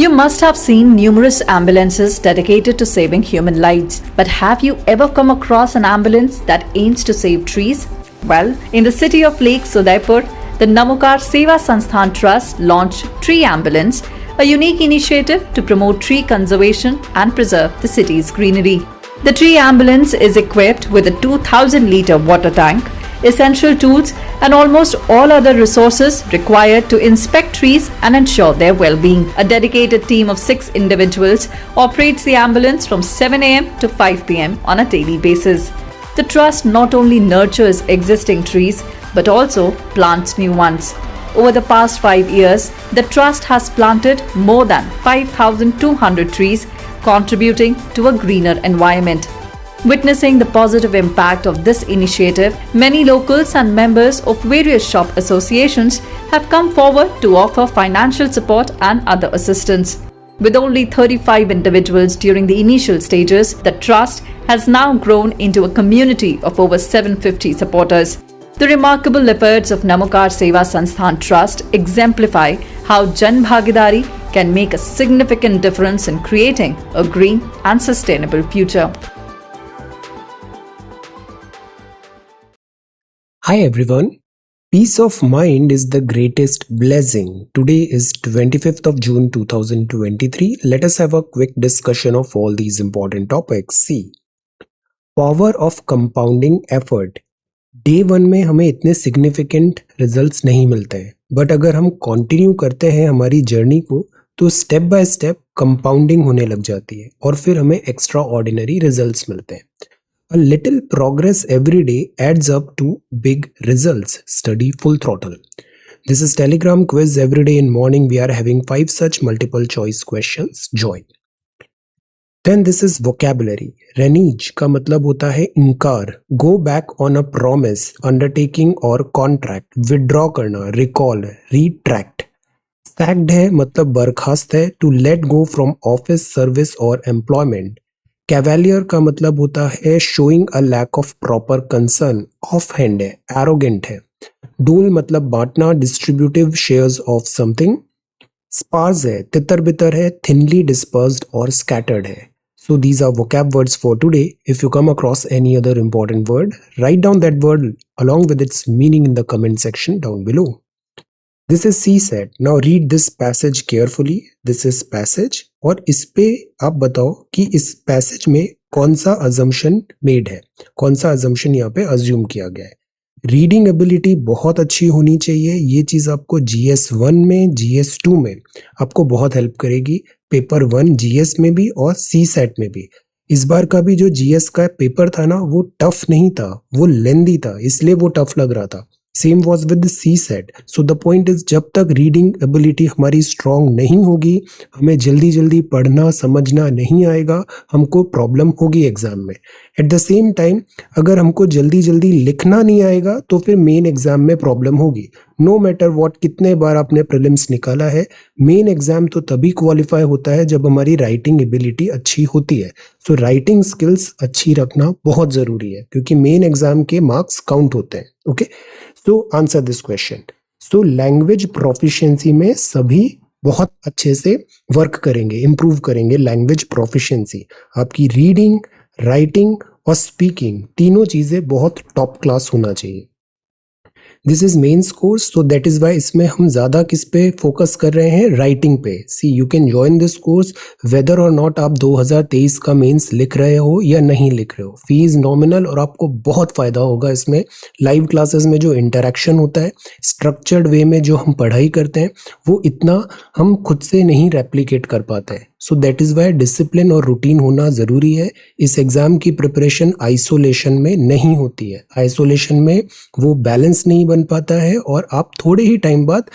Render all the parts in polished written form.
You must have seen numerous ambulances dedicated to saving human lives. But have you ever come across an ambulance that aims to save trees? Well, in the city of Lake Sudaipur, the Namokar Seva Sansthan Trust launched Tree Ambulance, a unique initiative to promote tree conservation and preserve the city's greenery. The Tree Ambulance is equipped with a 2,000-litre water tank, essential tools and almost all other resources required to inspect trees and ensure their well-being. A dedicated team of 6 individuals operates the ambulance from 7 a.m. to 5 p.m. on a daily basis. The trust not only nurtures existing trees but also plants new ones. Over the past 5 years, the trust has planted more than 5,200 trees, contributing to a greener environment. Witnessing the positive impact of this initiative, many locals and members of various shop associations have come forward to offer financial support and other assistance. With only 35 individuals during the initial stages, the trust has now grown into a community of over 750 supporters. The remarkable efforts of Namokar Seva Sansthan Trust exemplify how Jan Bhagidari can make a significant difference in creating a green and sustainable future. Hi everyone. Peace of mind is the greatest blessing. Today is 25th of June 2023. Let us have a quick discussion of all these important topics. See, power of compounding effort. Day 1 में हमें इतने significant results नहीं मिलते हैं, but अगर हम continue करते हैं हमारी जर्नी को तो स्टेप बाय स्टेप कंपाउंडिंग होने लग जाती है और फिर हमें एक्स्ट्रा ऑर्डिनरी रिजल्ट्स मिलते हैं. A little progress every day adds up to big results. Study full throttle. This is Telegram quiz every day in morning. We are having 5 such multiple choice questions. Join. Then this is vocabulary. Renege का मतलब होता है इनकार. Go back on a promise, undertaking or contract. Withdraw करना, recall, retract. Sacked है मतलब बर्खास्त है. To let go from office, service or employment. Cavalier का मतलब होता है showing a lack of proper concern. Offhand है, एरोगेंट है. डूल मतलब बांटना, distributive shares of something. Sparse है, तितर बितर है, थिनली डिस्पर्स्ड और स्कैटर्ड है. So these are vocab words for today. If you come across any other important word, write down that word along with its meaning in the comment section down below. This is CSAT. Now read this passage carefully. This is passage और इस पे आप बताओ कि इस passage में कौन सा assumption made है, कौन सा assumption यहाँ पे assume किया गया है. रीडिंग एबिलिटी बहुत अच्छी होनी चाहिए. ये चीज़ आपको GS1 में, GS2 में आपको बहुत हेल्प करेगी. पेपर 1 GS में भी और CSAT में भी. इस बार का भी जो GS का पेपर था ना वो टफ नहीं था, वो लेंदी था, इसलिए वो टफ लग रहा था. Same was with CSAT. So the point is जब तक रीडिंग एबिलिटी हमारी स्ट्रांग नहीं होगी, हमें जल्दी जल्दी पढ़ना समझना नहीं आएगा, हमको प्रॉब्लम होगी एग्जाम में. एट द सेम टाइम अगर हमको जल्दी जल्दी लिखना नहीं आएगा तो फिर मेन एग्जाम में प्रॉब्लम होगी. नो मैटर व्हाट कितने बार आपने प्रीलिम्स निकाला है, मेन एग्जाम तो तभी क्वालिफाई होता है जब हमारी राइटिंग एबिलिटी अच्छी होती है. सो राइटिंग स्किल्स अच्छी रखना बहुत ज़रूरी है क्योंकि मेन एग्जाम के मार्क्स काउंट होते हैं. Okay, so answer this question. So language proficiency में सभी बहुत अच्छे से वर्क करेंगे, इम्प्रूव करेंगे लैंग्वेज प्रोफिशिएंसी. आपकी रीडिंग, राइटिंग और स्पीकिंग तीनों चीज़ें बहुत टॉप क्लास होना चाहिए. This is mains course, so that is why इसमें हम ज़्यादा किस पे फोकस कर रहे हैं, राइटिंग पे. See you can join this course whether और नॉट आप 2023 का मेंस लिख रहे हो या नहीं लिख रहे हो. फीस नॉमिनल और आपको बहुत फ़ायदा होगा इसमें. लाइव क्लासेस में जो इंटरेक्शन होता है, स्ट्रक्चर्ड वे में जो हम पढ़ाई करते हैं, वो इतना हम खुद से नहीं रेप्लिकेट कर पाते हैं. So that is why discipline और रूटीन होना ज़रूरी है. इस एग्ज़ाम की प्रिपरेशन आइसोलेशन में नहीं होती है. आइसोलेशन में वो बैलेंस नहीं बन पाता है और आप थोड़े ही टाइम बाद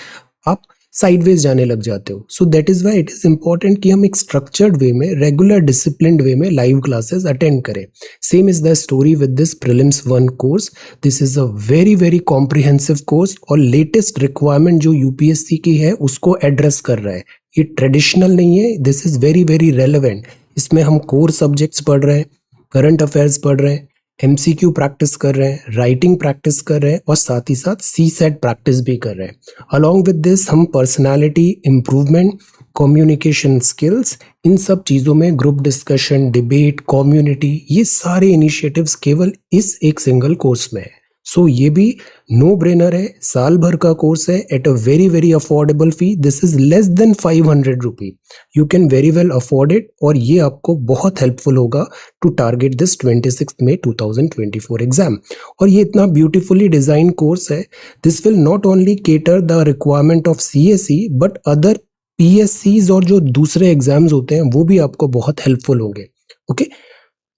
आप साइडवेज जाने लग जाते हो. So that is why it is important कि हम एक स्ट्रक्चर्ड वे में, रेगुलर डिसिप्लिन्ड वे में लाइव क्लासेस अटेंड करें. Same is the story with this prelims 1 course. This is a very very comprehensive course और लेटेस्ट रिक्वायरमेंट जो UPSC की है उसको एड्रेस कर रहा है. ये ट्रेडिशनल नहीं है, this is very very relevant. इसमें हम कोर सब्जेक्ट्स पढ़ रहे हैं, करंट अफेयर्स पढ़ रहे हैं, MCQ प्रैक्टिस कर रहे हैं, राइटिंग प्रैक्टिस कर रहे हैं और साथ ही साथ CSAT प्रैक्टिस भी कर रहे हैं. अलॉन्ग विद दिस हम पर्सनालिटी इम्प्रूवमेंट, कम्युनिकेशन स्किल्स, इन सब चीज़ों में ग्रुप डिस्कशन, डिबेट, कम्युनिटी, ये सारे इनिशिएटिव्स केवल इस एक सिंगल कोर्स में है। सो ये भी नो ब्रेनर है, साल भर का कोर्स है at a very very affordable fee. This is less than 500 rupee, you can very well afford it, और ये आपको बहुत हेल्पफुल होगा to target this 26 May 2024 exam. और ये इतना ब्यूटीफुली डिजाइन कोर्स है, this will not only cater the requirement of CSE but other PSCs और जो दूसरे एग्जाम्स होते हैं वो भी आपको बहुत हेल्पफुल होंगे। ओके,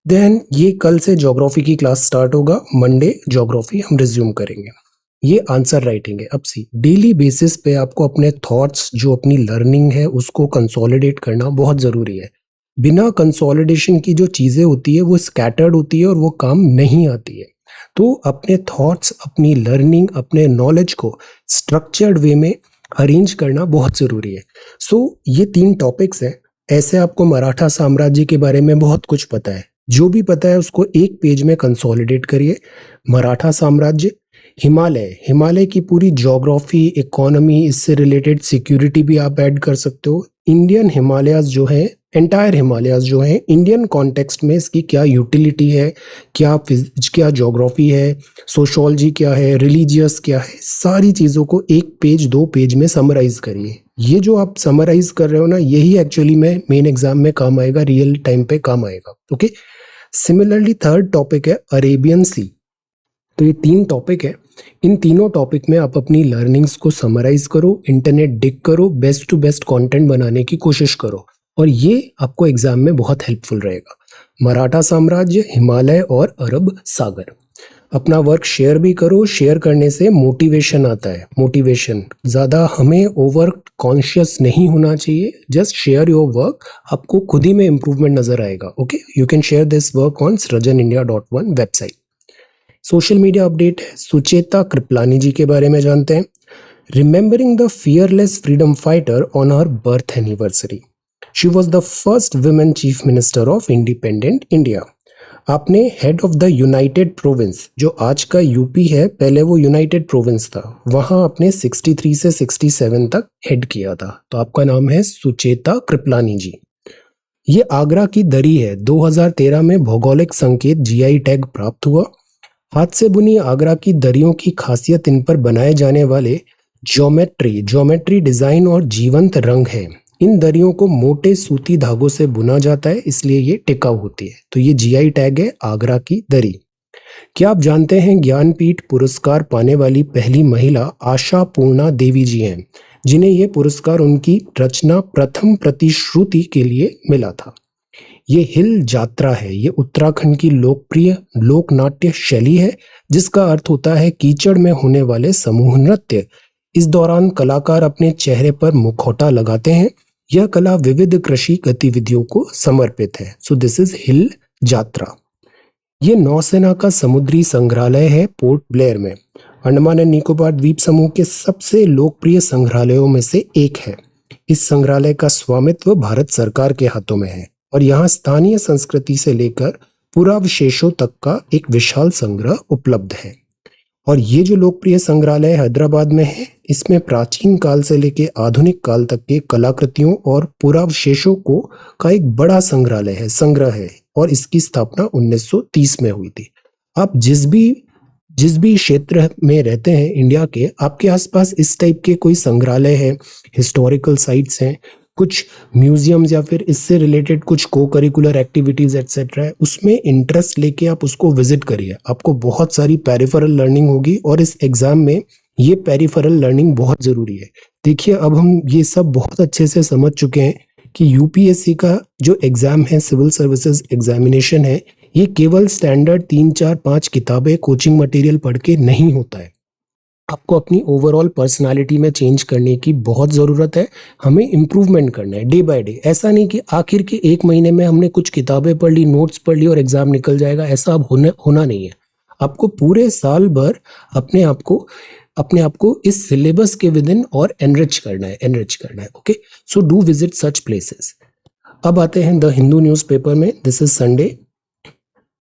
देन ये कल से ज्योग्राफी की क्लास स्टार्ट होगा, मंडे ज्योग्राफी हम रिज्यूम करेंगे। ये आंसर राइटिंग है। अब सी डेली बेसिस पे आपको अपने थॉट्स, जो अपनी लर्निंग है, उसको कंसोलिडेट करना बहुत ज़रूरी है। बिना कंसोलिडेशन की जो चीज़ें होती है वो स्कैटर्ड होती है और वो काम नहीं आती है। तो अपने थॉट्स, अपनी लर्निंग, अपने नॉलेज को स्ट्रक्चर्ड वे में अरेंज करना बहुत ज़रूरी है। सो ये 3 टॉपिक्स हैं। ऐसे आपको मराठा साम्राज्य के बारे में बहुत कुछ पता है, जो भी पता है उसको एक पेज में कंसोलिडेट करिए। मराठा साम्राज्य, हिमालय, हिमालय की पूरी ज्योग्राफी, इकोनॉमी, इससे रिलेटेड सिक्योरिटी भी आप ऐड कर सकते हो। इंडियन हिमालयाज जो है, एंटायर हिमालयाज जो है, इंडियन कॉन्टेक्स्ट में इसकी क्या यूटिलिटी है, क्या ज्योग्राफी है, सोशोलॉजी क्या है, रिलीजियस क्या है, सारी चीज़ों को 1 पेज 2 पेज में समराइज करिए। ये जो आप समराइज कर रहे हो ना, यही एक्चुअली में मेन एग्जाम में काम आएगा, रियल टाइम पे काम आएगा। ओके, सिमिलरली थर्ड टॉपिक है अरेबियन सी। तो ये 3 टॉपिक है, इन तीनों टॉपिक में आप अपनी लर्निंग्स को समराइज करो, इंटरनेट डिग करो, बेस्ट टू बेस्ट कंटेंट बनाने की कोशिश करो, और ये आपको एग्जाम में बहुत हेल्पफुल रहेगा। मराठा साम्राज्य, हिमालय और अरब सागर। अपना वर्क शेयर भी करो, शेयर करने से मोटिवेशन आता है। मोटिवेशन ज़्यादा, हमें ओवर कॉन्शियस नहीं होना चाहिए, जस्ट शेयर योर वर्क, आपको खुद ही में इम्प्रूवमेंट नजर आएगा। Okay, you can share this work on srajanindia.1 website. Social media update है, सुचेता कृपलानी जी के बारे में जानते हैं। Remembering the fearless freedom fighter on her birth anniversary, she was the first women chief minister of independent India. आपने head of the United Province, जो आज का यूपी है, पहले वो यूनाइटेड प्रोविंस था, वहां आपने 63 से 67 तक हेड किया था। तो आपका नाम है सुचेता कृपलानी जी। ये आगरा की दरी है, 2013 में भौगोलिक संकेत GI टैग प्राप्त हुआ। हाथ से बुनी आगरा की दरियों की खासियत इन पर बनाए जाने वाले ज्योमेट्री डिजाइन और जीवंत रंग है। इन दरियों को मोटे सूती धागों से बुना जाता है, इसलिए ये टिकाऊ होती है। तो ये GI टैग है आगरा की दरी। क्या आप जानते हैं ज्ञानपीठ पुरस्कार पाने वाली पहली महिला आशा पूर्णा देवी जी हैं, जिन्हें ये पुरस्कार उनकी रचना प्रथम प्रतिश्रुति के लिए मिला था। ये हिल जात्रा है, ये उत्तराखंड की लोकप्रिय लोक नाट्य शैली है, जिसका अर्थ होता है कीचड़ में होने वाले समूह नृत्य। इस दौरान कलाकार अपने चेहरे पर मुखौटा लगाते हैं। यह कला विविध कृषि गतिविधियों को समर्पित है। सो दिस इज हिल जात्रा। ये नौसेना का समुद्री संग्रहालय है पोर्ट ब्लेयर में। अंडमान एंड निकोबार द्वीप समूह के सबसे लोकप्रिय संग्रहालयों में से एक है। इस संग्रहालय का स्वामित्व भारत सरकार के हाथों में है और यहाँ स्थानीय संस्कृति से लेकर पुरावशेषों तक का एक विशाल संग्रह उपलब्ध है। और ये जो लोकप्रिय संग्रहालय हैदराबाद में है, इसमें प्राचीन काल से लेकर आधुनिक काल तक के कलाकृतियों और पुरावशेषों का एक बड़ा संग्रह है और इसकी स्थापना 1930 में हुई थी। आप जिस भी क्षेत्र में रहते हैं इंडिया के, आपके आसपास इस टाइप के कोई संग्रहालय है, हिस्टोरिकल साइट्स हैं, कुछ म्यूजियम्स या फिर इससे रिलेटेड कुछ को करिकुलर एक्टिविटीज एक्सेट्रा है, उसमें इंटरेस्ट लेके आप उसको विजिट करिए। आपको बहुत सारी पेरिफेरल लर्निंग होगी और इस एग्जाम में ये पेरिफेरल लर्निंग बहुत जरूरी है। देखिए, अब हम ये सब बहुत अच्छे से समझ चुके हैं कि यूपीएससी का जो एग्जाम है, सिविल सर्विसेज एग्जामिनेशन है, ये केवल स्टैंडर्ड 3, 4, 5 किताबें कोचिंग मटेरियल पढ़ के नहीं होता है। आपको अपनी ओवरऑल पर्सनालिटी में चेंज करने की बहुत ज़रूरत है। हमें इम्प्रूवमेंट करना है डे बाय डे। ऐसा नहीं कि आखिर के 1 महीने में हमने कुछ किताबें पढ़ ली, नोट्स पढ़ ली और एग्जाम निकल जाएगा, ऐसा अब होना नहीं है। आपको पूरे साल भर अपने आप को इस सिलेबस के विद इन और एनरिच करना है। Okay, so do visit such places. अब आते हैं द हिंदू न्यूज़पेपर में। This is Sunday.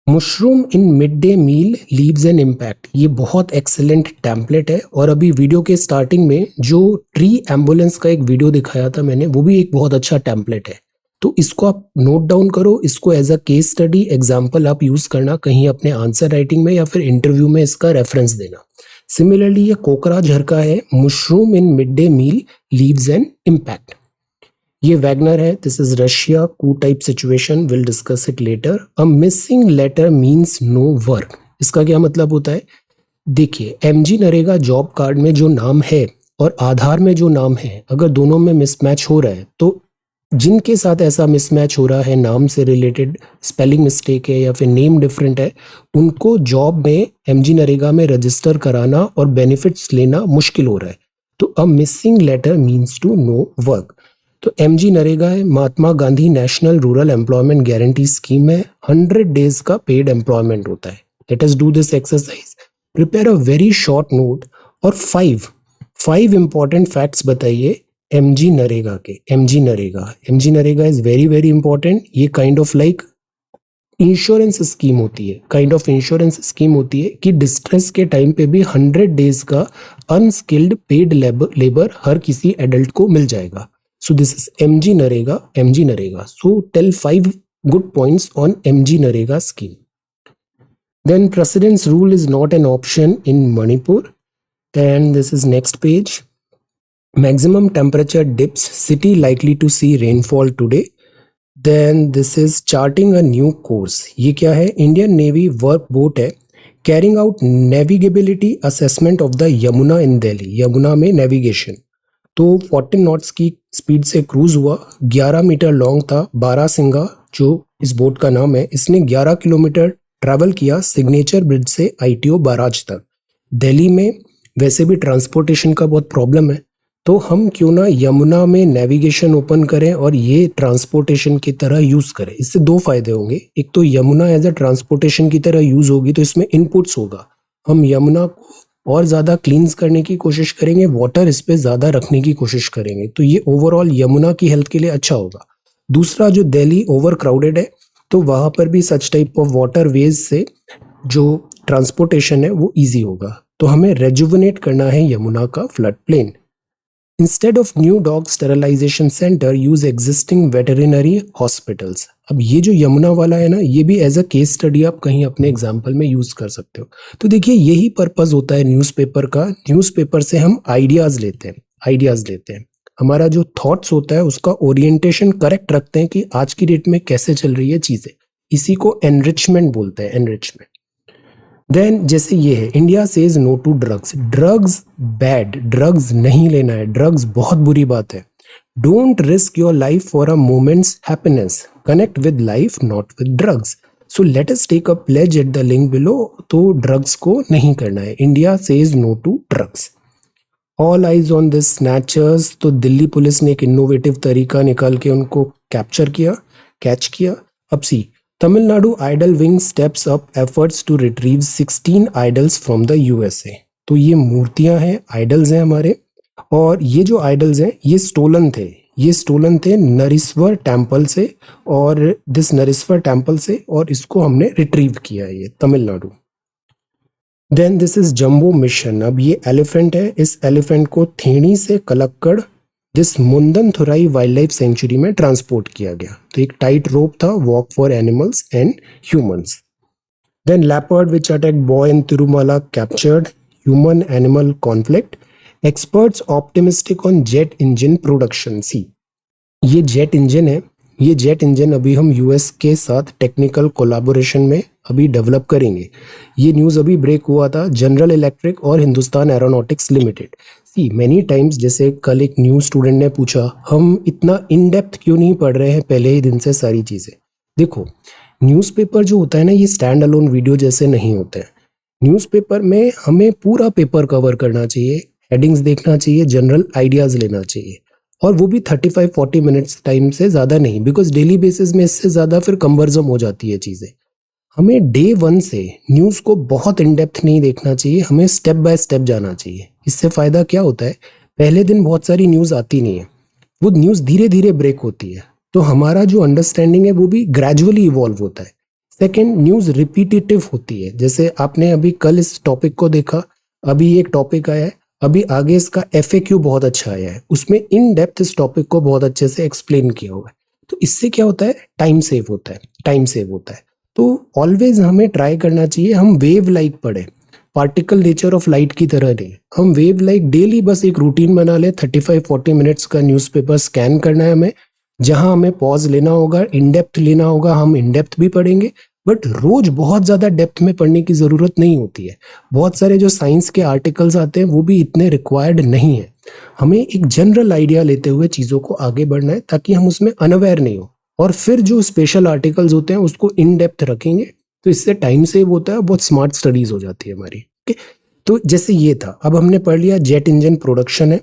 Mushroom in mid day meal leaves an impact, ये बहुत एक्सेलेंट टेम्पलेट है। और अभी वीडियो के स्टार्टिंग में जो ट्री एम्बुलेंस का एक वीडियो दिखाया था मैंने, वो भी एक बहुत अच्छा टेम्पलेट है। तो इसको आप नोट डाउन करो, इसको as a case study example आप यूज करना कहीं अपने आंसर राइटिंग में या फिर इंटरव्यू में इसका रेफरेंस देना। सिमिलरली ये कोकरा झरका है, mushroom in mid day meal leaves an impact. ये वैगनर है, this is Russia, coup type situation, will discuss it later. A missing letter means no work, इसका क्या मतलब होता है? देखिए, एमजी नरेगा जॉब कार्ड में जो नाम है और आधार में जो नाम है, अगर दोनों में मिसमैच हो रहा है, तो जिनके साथ ऐसा मिसमैच हो रहा है, नाम से रिलेटेड स्पेलिंग मिस्टेक है या फिर नेम डिफरेंट है, उनको जॉब में एमजी नरेगा में रजिस्टर कराना और बेनिफिट्स लेना मुश्किल हो रहा है। तो a missing letter means to no work. तो एमजी नरेगा है, Mahatma Gandhi national rural employment guarantee scheme है, 100 डेज का पेड एम्प्लॉयमेंट होता है। Let us do this exercise, prepare a very short note और फाइव इंपॉर्टेंट फैक्ट्स बताइए एमजी नरेगा के। MG NREGA is very very important. ये kind of like insurance scheme होती है, काइंड ऑफ इंश्योरेंस स्कीम होती है कि डिस्ट्रेस के टाइम पे भी 100 डेज का अनस्किल्ड पेड लेबर हर किसी एडल्ट को मिल जाएगा। So this is MG Narega. So tell 5 good points on MG Narega scheme. Then President's rule is not an option in Manipur. And this is next page. Maximum temperature dips, city likely to see rainfall today. Then this is charting a new course. ये क्या है? Indian Navy work boat है, carrying out navigability assessment of the Yamuna in Delhi. Yamuna में navigation. तो 14 knots की speed से cruise हुआ, 11 metre long था। बारासिंगा जो इस बोट का नाम है, इसने 11 किलोमीटर ट्रैवल किया सिग्नेचर ब्रिज से आईटीओ बाराज तक। दिल्ली में वैसे भी ट्रांसपोर्टेशन का बहुत प्रॉब्लम है, तो हम क्यों ना यमुना में नेविगेशन ओपन करें और ये ट्रांसपोर्टेशन की तरह यूज करें। इससे दो फायदे होंगे, एक तो यमुना एज अ ट्रांसपोर्टेशन की तरह यूज होगी, तो इसमें इनपुट्स होगा, हम यमुना को और ज़्यादा क्लींस करने की कोशिश करेंगे, वाटर इस पे ज़्यादा रखने की कोशिश करेंगे, तो ये ओवरऑल यमुना की हेल्थ के लिए अच्छा होगा। दूसरा, जो दिल्ली ओवर क्राउडेड है, तो वहाँ पर भी such type of water veg से जो ट्रांसपोर्टेशन है वो ईजी होगा। तो हमें रेजुविनेट करना है यमुना का flood plain. Instead of new dog sterilization centre use existing veterinary hospitals. अब ये जो यमुना वाला है ना, ये भी एज अ केस स्टडी आप कहीं अपने एग्जाम्पल में यूज कर सकते हो। तो देखिए, यही पर्पस होता है न्यूज़पेपर का। न्यूज़पेपर से हम आइडियाज लेते हैं, हमारा जो थॉट्स होता है उसका ओरिएंटेशन करेक्ट रखते हैं कि आज की डेट में कैसे चल रही है चीजें। इसी को एनरिचमेंट बोलते हैं, एनरिचमेंट। देन जैसे ये है, India says no to drugs. Drugs bad, drugs नहीं लेना है, ड्रग्स बहुत बुरी बात है। Don't risk your life for a moments happiness, connect with life not with drugs. So let us take a pledge at the link below. तो drugs को नहीं करना है, India says no to drugs. All eyes on this snatchers. तो Delhi police ने एक innovative तरीका निकाल के उनको कैच किया। अब see, Tamil Nadu idol wing steps up efforts to retrieve 16 idols from the USA. तो ये मूर्तियां हैं, आइडल्स हैं हमारे, और ये जो आइडल्स हैं ये स्टोलन थे नरीश्वर टेम्पल से, और दिस नरीश्वर टेम्पल से, और इसको हमने रिट्रीव किया है, ये Tamil Nadu. Then this is jumbo mission. अब ये एलिफेंट है, इस एलिफेंट को थेणी से Kalakkad this Mundanthurai wildlife sanctuary में ट्रांसपोर्ट किया गया। तो एक टाइट रोप था, walk for animals and humans. Then leopard which attack boy in Tirumala captured, human animal conflict. Experts optimistic on jet engine production. See, ये जेट इंजन है, ये jet engine अभी हम यूएस के साथ टेक्निकल कोलैबोरेशन में अभी डेवलप करेंगे। ये न्यूज़ अभी ब्रेक हुआ था, जनरल इलेक्ट्रिक और हिंदुस्तान एरोनॉटिक्स लिमिटेड। सी, मेनी टाइम्स, जैसे कल एक न्यूज़ स्टूडेंट ने पूछा, हम इतना इन डेप्थ क्यों नहीं पढ़ रहे हैं पहले ही दिन से सारी चीज़ें। देखो, न्यूज़पेपर जो होता है ना, ये स्टैंड अलोन वीडियो जैसे नहीं होते हैं। न्यूज़पेपर में हमें पूरा पेपर कवर करना चाहिए, हेडिंग्स देखना चाहिए, जनरल आइडियाज़ लेना चाहिए, और वो भी 35-40 मिनट्स टाइम से ज़्यादा नहीं, बिकॉज डेली बेसिस में इससे ज़्यादा फिर कम्बर्जम हो जाती है चीज़ें। हमें डे 1 से न्यूज़ को बहुत इन डेप्थ नहीं देखना चाहिए, हमें स्टेप बाय स्टेप जाना चाहिए। इससे फ़ायदा क्या होता है, पहले दिन बहुत सारी न्यूज़ आती नहीं है, वो न्यूज़ धीरे धीरे ब्रेक होती है, तो हमारा जो अंडरस्टैंडिंग है वो भी ग्रेजुअली इवॉल्व होता है। सेकेंड, न्यूज रिपीटेटिव होती है, जैसे आपने अभी कल इस टॉपिक को देखा, अभी एक टॉपिक आया है, अभी आगे इसका FAQ बहुत अच्छा आया है, उसमें इन डेप्थ इस टॉपिक को बहुत अच्छे से एक्सप्लेन किया हुआ है। तो इससे क्या होता है, टाइम सेव होता है, टाइम सेव होता है। तो ऑलवेज हमें ट्राई करना चाहिए हम वेव लाइक पढ़े, पार्टिकल नेचर ऑफ लाइट की तरह नहीं, हम वेव लाइक डेली बस एक रूटीन बना ले, 35-40 मिनट्स का न्यूज़पेपर स्कैन करना है हमें, जहां हमें पॉज लेना होगा, इन डेप्थ लेना होगा, हम इन डेप्थ भी पढ़ेंगे, बट रोज बहुत ज्यादा डेप्थ में पढ़ने की जरूरत नहीं होती है। बहुत सारे जो साइंस के आर्टिकल्स आते हैं वो भी इतने रिक्वायर्ड नहीं है। हमें एक जनरल आइडिया लेते हुए चीजों को आगे बढ़ना है ताकि हम उसमें अनअवेयर नहीं हो, और फिर जो स्पेशल आर्टिकल्स होते हैं उसको इन डेप्थ रखेंगे, तो इससे टाइम सेव होता है, बहुत स्मार्ट स्टडीज हो जाती है हमारी। तो जैसे ये था, अब हमने पढ़ लिया जेट इंजन प्रोडक्शन है,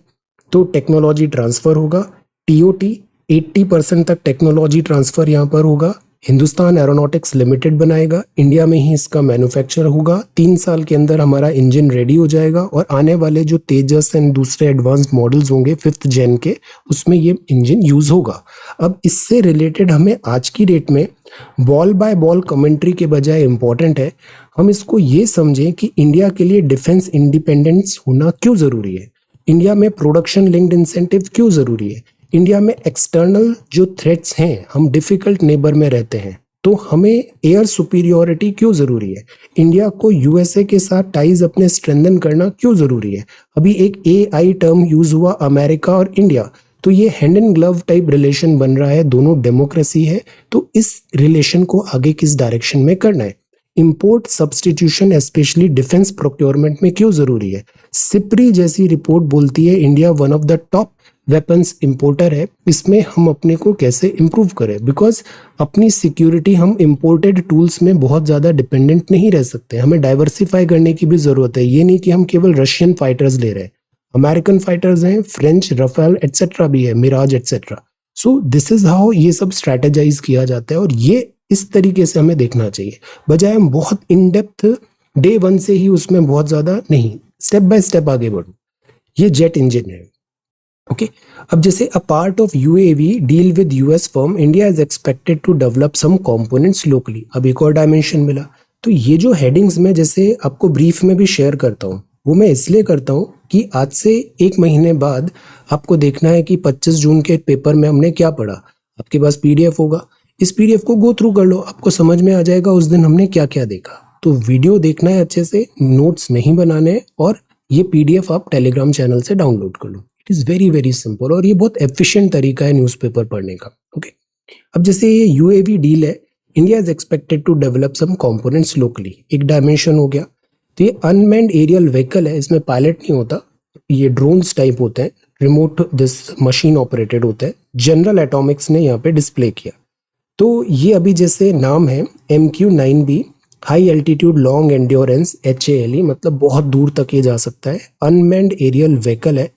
तो टेक्नोलॉजी ट्रांसफर होगा, TOT 80% तक टेक्नोलॉजी ट्रांसफर यहाँ पर होगा, हिंदुस्तान एरोनॉटिक्स लिमिटेड बनाएगा, इंडिया में ही इसका मैन्युफैक्चर होगा, 3 साल के अंदर हमारा इंजन रेडी हो जाएगा, और आने वाले जो तेजस एंड दूसरे एडवांस्ड मॉडल्स होंगे 5th जेन के, उसमें ये इंजन यूज होगा। अब इससे रिलेटेड हमें आज की डेट में बॉल बाय बॉल कमेंट्री के बजाय इंपॉर्टेंट है हम इसको ये समझें कि इंडिया के लिए डिफेंस इंडिपेंडेंस होना क्यों जरूरी है, इंडिया में प्रोडक्शन लिंक्ड इंसेंटिव क्यों जरूरी है, इंडिया में एक्सटर्नल जो थ्रेट्स हैं, हम डिफिकल्ट नेबर में रहते हैं तो हमें एयर सुपीरियोरिटी क्यों जरूरी है, इंडिया को USA के साथ टाइज अपने स्ट्रेंथन करना क्यों जरूरी है। अभी एक AI टर्म यूज हुआ, अमेरिका और इंडिया, तो ये hand and glove type relation बन रहा है, दोनों डेमोक्रेसी है, तो इस रिलेशन को आगे किस डायरेक्शन में करना है। Import substitution specially defence procurement में क्यों जरूरी है। सिप्री जैसी रिपोर्ट बोलती है India one of the top weapons importer है, इसमें हम अपने को कैसे इंप्रूव करें, बिकॉज अपनी सिक्योरिटी हम इंपोर्टेड टूल्स में बहुत ज़्यादा डिपेंडेंट नहीं रह सकते, हमें डाइवर्सिफाई करने की भी ज़रूरत है। ये नहीं कि हम केवल रशियन फाइटर्स ले रहे हैं, अमेरिकन फाइटर्स हैं, फ्रेंच रफेल एटसेट्रा भी है, Mirage etcetera. So this is how ये सब स्ट्रेटेजाइज किया जाता है, और ये इस तरीके से हमें देखना चाहिए, बजाय हम बहुत इन डेप्थ डे 1 से ही उसमें बहुत ज़्यादा नहीं, स्टेप बाय स्टेप आगे बढ़ो। ये जेट इंजन है, ओके। अब जैसे a part of UAV deal with US firm, India is expected to develop some components locally. अब एक और डायमेंशन मिला, तो ये जो हेडिंग्स में जैसे आपको ब्रीफ में भी शेयर करता हूँ, वो मैं इसलिए करता हूँ कि आज से 1 महीने बाद आपको देखना है कि 25 जून के पेपर में हमने क्या पढ़ा। आपके पास PDF होगा, इस PDF को गो थ्रू कर लो, आपको समझ में आ जाएगा उस दिन हमने क्या क्या देखा। तो वीडियो देखना है अच्छे से, नोट्स नहीं बनाने, और ये PDF आप टेलीग्राम चैनल से डाउनलोड कर लो। It is very very simple, और ये बहुत एफिशिएंट तरीका है न्यूज़पेपर पढ़ने का, ओके। अब जैसे ये UAV डील है, India is expected to develop some components locally, एक डायमेंशन हो गया। तो ये अनमैन्ड एरियल व्हीकल है, इसमें पायलट नहीं होता, ये ड्रोन्स टाइप होते हैं, रिमोट दिस मशीन ऑपरेटेड होता है। जनरल एटॉमिक्स ने यहाँ पे डिस्प्ले किया। तो ये अभी जैसे नाम है MQ-9B, high altitude long endurance, HALE, मतलब बहुत दूर तक ये जा सकता है, अनमैन्ड एरियल व्हीकल है।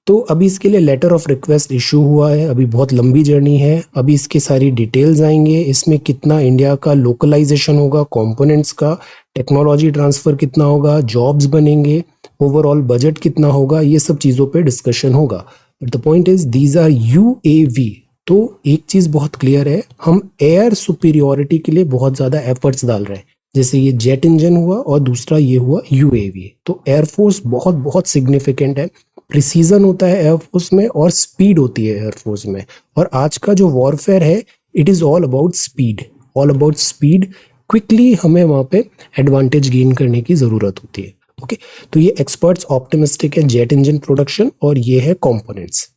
तो अभी इसके लिए लेटर ऑफ रिक्वेस्ट इशू हुआ है, अभी बहुत लंबी जर्नी है, अभी इसके सारी डिटेल्स आएंगे, इसमें कितना इंडिया का लोकलाइजेशन होगा, कंपोनेंट्स का टेक्नोलॉजी ट्रांसफर कितना होगा, जॉब्स बनेंगे, ओवरऑल बजट कितना होगा, ये सब चीज़ों पे डिस्कशन होगा। But the point is these are UAV। तो एक चीज़ बहुत क्लियर है, हम एयर सुपीरियोरिटी के लिए बहुत ज़्यादा एफर्ट्स डाल रहे हैं, जैसे ये जेट इंजन हुआ और दूसरा ये हुआ UAV। तो एयरफोर्स बहुत बहुत सिग्निफिकेंट है, प्रिसीजन होता है एयरफोर्स में और स्पीड होती है एयरफोर्स में। और आज का जो वॉरफेयर है, it is all about speed, all about speed. Quickly हमें वहाँ पे एडवांटेज गेन करने की ज़रूरत होती है, ओके। तो ये एक्सपर्ट्स ऑप्टिमिस्टिक है जेट इंजन प्रोडक्शन, और ये है components.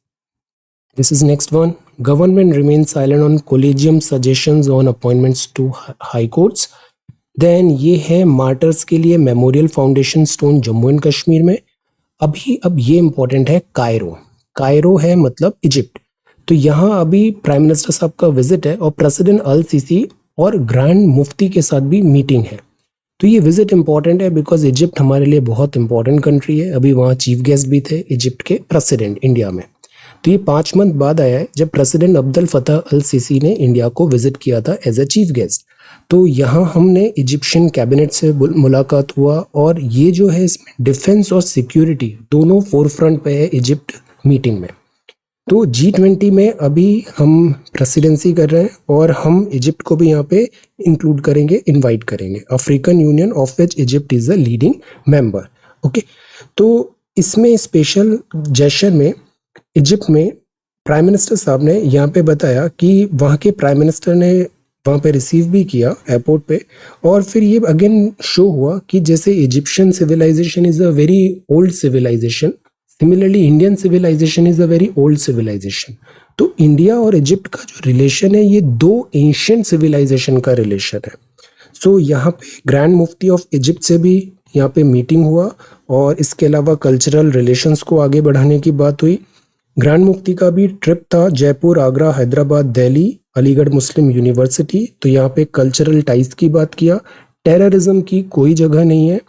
This is next one, government remain silent on collegium suggestions on appointments to high courts. Then ये है मार्टर्स के लिए memorial foundation stone Jammu and Kashmir में। अब ये इंपॉर्टेंट है, कायरो है मतलब इजिप्ट। तो यहाँ अभी प्राइम मिनिस्टर साहब का विजिट है, और प्रेसिडेंट अल सीसी और ग्रैंड मुफ्ती के साथ भी मीटिंग है। तो ये विजिट इंपॉर्टेंट है बिकॉज इजिप्ट हमारे लिए बहुत इंपॉर्टेंट कंट्री है। अभी वहाँ चीफ गेस्ट भी थे इजिप्ट के प्रेसिडेंट इंडिया में। तो ये 5 मंथ बाद आया है जब प्रेसिडेंट अब्दुल फतह अल सीसी ने इंडिया को विजिट किया था एज ए चीफ गेस्ट। तो यहाँ हमने इजिप्शियन कैबिनेट से मुलाकात हुआ, और ये जो है इसमें डिफेंस और सिक्योरिटी दोनों फोरफ्रंट पे है इजिप्ट मीटिंग में। तो G20 में अभी हम प्रेसिडेंसी कर रहे हैं और हम इजिप्ट को भी यहाँ पे इंक्लूड करेंगे, इनवाइट करेंगे। African union of which Egypt is a leading member. Okay, तो इसमें स्पेशल जेशन में इजिप्ट में प्राइम मिनिस्टर साहब ने यहाँ पे बताया कि वहाँ के प्राइम मिनिस्टर ने वहाँ पे रिसीव भी किया एयरपोर्ट पे, और फिर ये अगेन शो हुआ कि जैसे Egyptian civilization is a very old civilization, similarly Indian civilization is a very old civilization. तो इंडिया और इजिप्ट का जो रिलेशन है ये दो एंशियंट सिविलाइजेशन का रिलेशन है। सो यहाँ पे ग्रैंड मुफ्ती ऑफ इजिप्ट से भी यहाँ पे मीटिंग हुआ और इसके अलावा कल्चरल रिलेशंस को आगे बढ़ाने की बात हुई। ग्रैंड मुफ्ती का भी ट्रिप था जयपुर, आगरा, हैदराबाद, दिल्ली, अलीगढ़ मुस्लिम यूनिवर्सिटी, तो यहाँ पे कल्चरल टाइज की बात किया। टेररिज्म की कोई जगह नहीं है।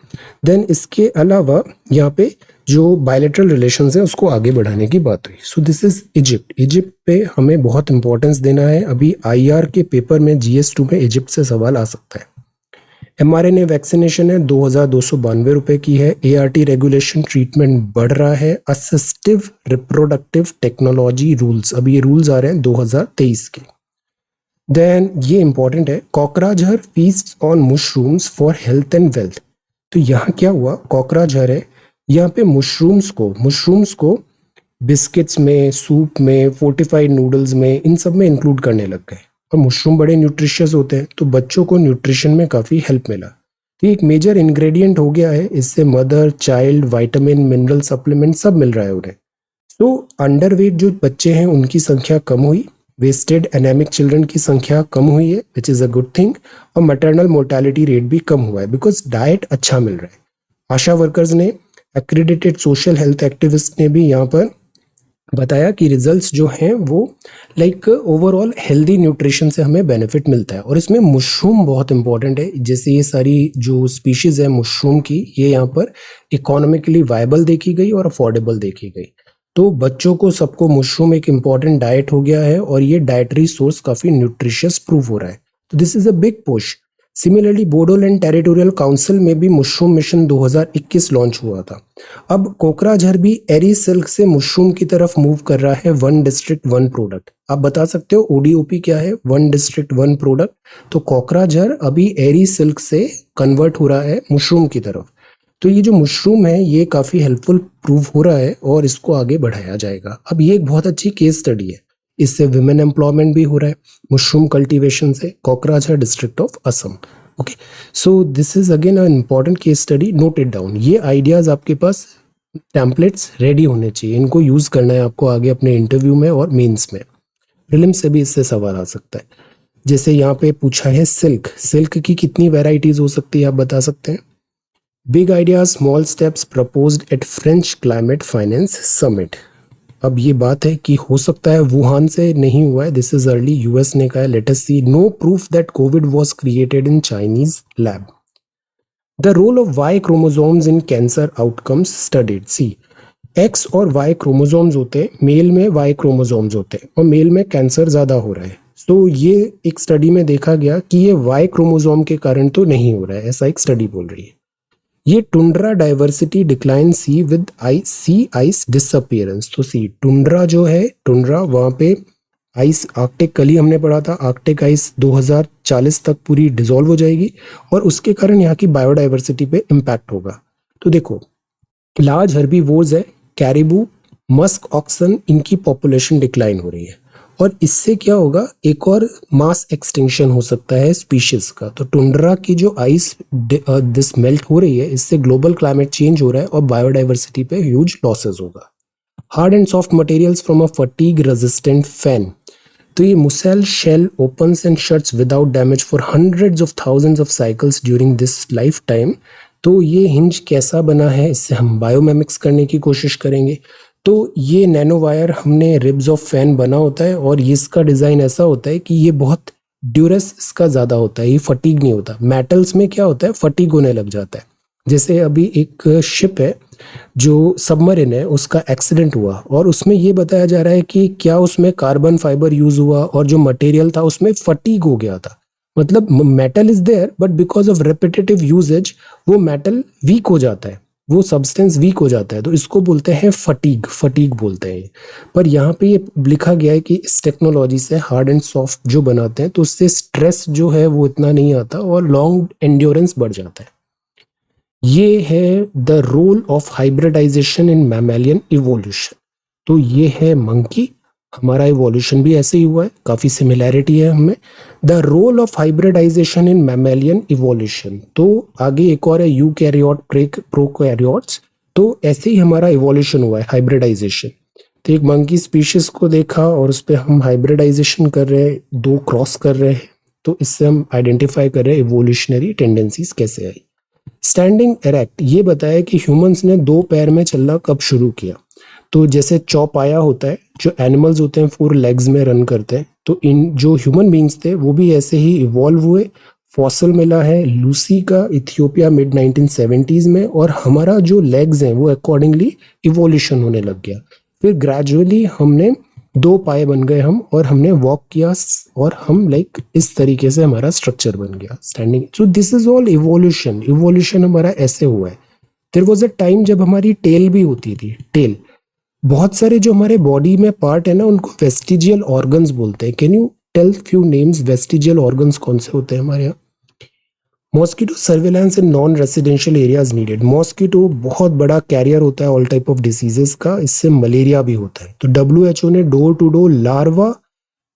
देन इसके अलावा यहाँ पे जो बायलैटरल रिलेशंस है उसको आगे बढ़ाने की बात हुई। सो दिस इज इजिप्ट। इजिप्ट पे हमें बहुत इंपॉर्टेंस देना है। अभी आईआर के पेपर में GS2 में इजिप्ट से सवाल आ सकता है। mRNA वैक्सीनेशन है 2292 रुपए की है। ART रेगुलेशन ट्रीटमेंट बढ़ रहा है। असिस्टिव रिप्रोडक्टिव टेक्नोलॉजी रूल्स, अभी ये रूल्स आ रहे हैं 2023 के। देन ये इंपॉर्टेंट है, Kokrajhar feast on mushrooms for health and wealth. तो यहाँ क्या हुआ, कोकराझार है, यहाँ पे मशरूम्स को बिस्किट्स में, सूप में, फोर्टिफाइड नूडल्स में, इन सब में इंक्लूड करने लग गए। और मशरूम बड़े न्यूट्रिशियस होते हैं तो बच्चों को न्यूट्रिशन में काफ़ी हेल्प मिला। तो एक मेजर इंग्रेडिएंट हो गया है, इससे mother child vitamin mineral supplement सब मिल रहा है उन्हें। तो अंडरवेट जो बच्चे हैं उनकी संख्या कम हुई, वेस्टेड एनेमिक चिल्ड्रन की संख्या कम हुई है, which is a good thing. और मैटरनल मोर्टेलिटी रेट भी कम हुआ है बिकॉज डाइट अच्छा मिल रहा है। आशा वर्कर्स ने, एक्रेडिटेड सोशल हेल्थ एक्टिविस्ट ने भी यहाँ पर बताया कि रिजल्ट्स जो हैं वो लाइक ओवरऑल हेल्दी न्यूट्रिशन से हमें बेनिफिट मिलता है। और इसमें मशरूम बहुत इंपॉर्टेंट है। जैसे ये सारी जो स्पीशीज है मशरूम की, ये यहाँ पर इकोनॉमिकली वायबल देखी गई और अफोर्डेबल देखी गई। तो बच्चों को सबको मशरूम एक इम्पॉर्टेंट डाइट हो गया है और ये डाइटरी सोर्स काफ़ी न्यूट्रिशियस प्रूव हो रहा है। तो this is a big push. Similarly Bodoland territorial council में भी मशरूम मिशन 2021 लॉन्च हुआ था। अब कोकराझार भी एरी सिल्क से मशरूम की तरफ मूव कर रहा है। 1 डिस्ट्रिक्ट 1 प्रोडक्ट। आप बता सकते हो ODOP क्या है? 1 डिस्ट्रिक्ट 1 प्रोडक्ट। तो कोकराझार अभी एरी सिल्क से कन्वर्ट हो रहा है मशरूम की तरफ। तो ये जो मशरूम है ये काफ़ी हेल्पफुल प्रूव हो रहा है और इसको आगे बढ़ाया जाएगा। अब ये एक बहुत अच्छी केस स्टडी है, इससे विमेन एम्प्लॉयमेंट भी हो रहा है मशरूम कल्टीवेशन से। Kokrajhar district of Assam. Okay, so this is again a important case study, note it down. ये आइडियाज आपके पास टेम्पलेट्स रेडी होने चाहिए, इनको यूज करना है आपको आगे अपने इंटरव्यू में और मेंस में। प्रीलिम्स से भी इससे सवाल आ सकता है। जैसे यहाँ पे पूछा है सिल्क की कितनी वेराइटीज हो सकती है, आप बता सकते हैं? Big ideas small steps proposed at French climate finance summit. अब ये बात है कि हो सकता है वुहान से नहीं हुआ है, दिस इज अर्ली। US ने कहा है let us see, no proof that covid was created in Chinese lab. The role of Y chromosomes in cancer outcomes studied. See, X और Y क्रोमोसोम्स होते हैं, मेल में Y क्रोमोसोम्स होते हैं और मेल में कैंसर ज्यादा हो रहा है। तो ये एक स्टडी में देखा गया कि ये Y क्रोमोसोम के कारण तो नहीं हो रहा है, ऐसा एक स्टडी बोल रही है। ये tundra diversity decline see with sea ice disappearance. तो सी टुंड्रा जो है, टुंड्रा वहाँ पे आइस, आर्कटिक कल ही हमने पढ़ा था, आर्कटिक आइस 2040 तक पूरी डिसॉल्व हो जाएगी और उसके कारण यहाँ की बायोडाइवर्सिटी पे इम्पैक्ट होगा। तो देखो, लार्ज हर्बीवोर्स है, कैरिबू, मस्क ऑक्सन, इनकी पॉपुलेशन डिक्लाइन हो रही है और इससे क्या होगा, एक और मास एक्सटिंक्शन हो सकता है स्पीशीज का। तो टुंड्रा की जो आइस दिस मेल्ट हो रही है, इससे ग्लोबल क्लाइमेट चेंज हो रहा है और बायोडाइवर्सिटी पे ह्यूज लॉसेस होगा। Hard and soft materials from a fatigue resistant fan. तो ये mussel shell opens and shuts without damage for hundreds of thousands of cycles during this life time. तो ये हिंज कैसा बना है, इससे हम बायोमेमिक्स करने की कोशिश करेंगे। तो ये नैनो वायर हमने रिब्स ऑफ फैन बना होता है और ये इसका डिज़ाइन ऐसा होता है कि ये बहुत ड्यूरेस इसका ज़्यादा होता है, ये फटीग नहीं होता। मेटल्स में क्या होता है, फटीग होने लग जाता है। जैसे अभी एक शिप है जो सबमरीन है, उसका एक्सीडेंट हुआ और उसमें ये बताया जा रहा है कि क्या उसमें कार्बन फाइबर यूज हुआ और जो मटेरियल था उसमें फटीग हो गया था। मतलब metal is there but because of repetitive usage वो मेटल वीक हो जाता है। वो सब्सटेंस वीक हो जाता है, तो इसको बोलते हैं फटीग, फटीग बोलते हैं। पर यहाँ पे ये लिखा गया है कि इस टेक्नोलॉजी से हार्ड एंड सॉफ्ट जो बनाते हैं तो उससे स्ट्रेस जो है वो इतना नहीं आता और लॉन्ग एंड्योरेंस बढ़ जाता है। ये है the role of hybridization in mammalian evolution. तो ये है मंकी, हमारा इवोल्यूशन भी ऐसे ही हुआ है, काफी सिमिलैरिटी है हमें। The role of hybridization in mammalian evolution, तो आगे एक और है यूकैरियोट प्रोकैरियोट्स। तो ऐसे ही हमारा इवोल्यूशन हुआ है, हाइब्रिडाइजेशन। तो एक मंकी स्पीशीज को देखा और उस पर हम हाइब्रिडाइजेशन कर रहे हैं, दो क्रॉस कर रहे हैं, तो इससे हम आइडेंटिफाई कर रहे हैं इवोल्यूशनरी टेंडेंसीज कैसे आई। स्टैंडिंग एरेक्ट, ये बताया कि ह्यूमंस ने दो पैर में चलना कब शुरू किया। तो जैसे चौपाया होता है, जो एनिमल्स होते हैं 4 लेग्स में रन करते हैं, तो इन जो ह्यूमन बींग्स थे वो भी ऐसे ही इवॉल्व हुए। फॉसल मिला है लूसी का इथियोपिया मिड 1970s में, और हमारा जो लेग्स हैं वो अकॉर्डिंगली इवोल्यूशन होने लग गया। फिर ग्रेजुअली हमने दो पाए बन गए हम, और हमने वॉक किया, और हम लाइक इस तरीके से हमारा स्ट्रक्चर बन गया standing. So this is all evolution. Evolution हमारा ऐसे हुआ है। देयर वाज अ टाइम जब हमारी टेल भी होती थी। टेल, बहुत सारे जो हमारे बॉडी में पार्ट है ना, उनको वेस्टिजियल ऑर्गन्स बोलते हैं। Can you tell few names? Vestigial organs कौन से होते हैं हमारे यहाँ? Mosquito surveillance in non residential areas needed. Mosquito बहुत बड़ा कैरियर होता है ऑल टाइप ऑफ डिसीजेस का, इससे मलेरिया भी होता है। तो WHO ने door to door larva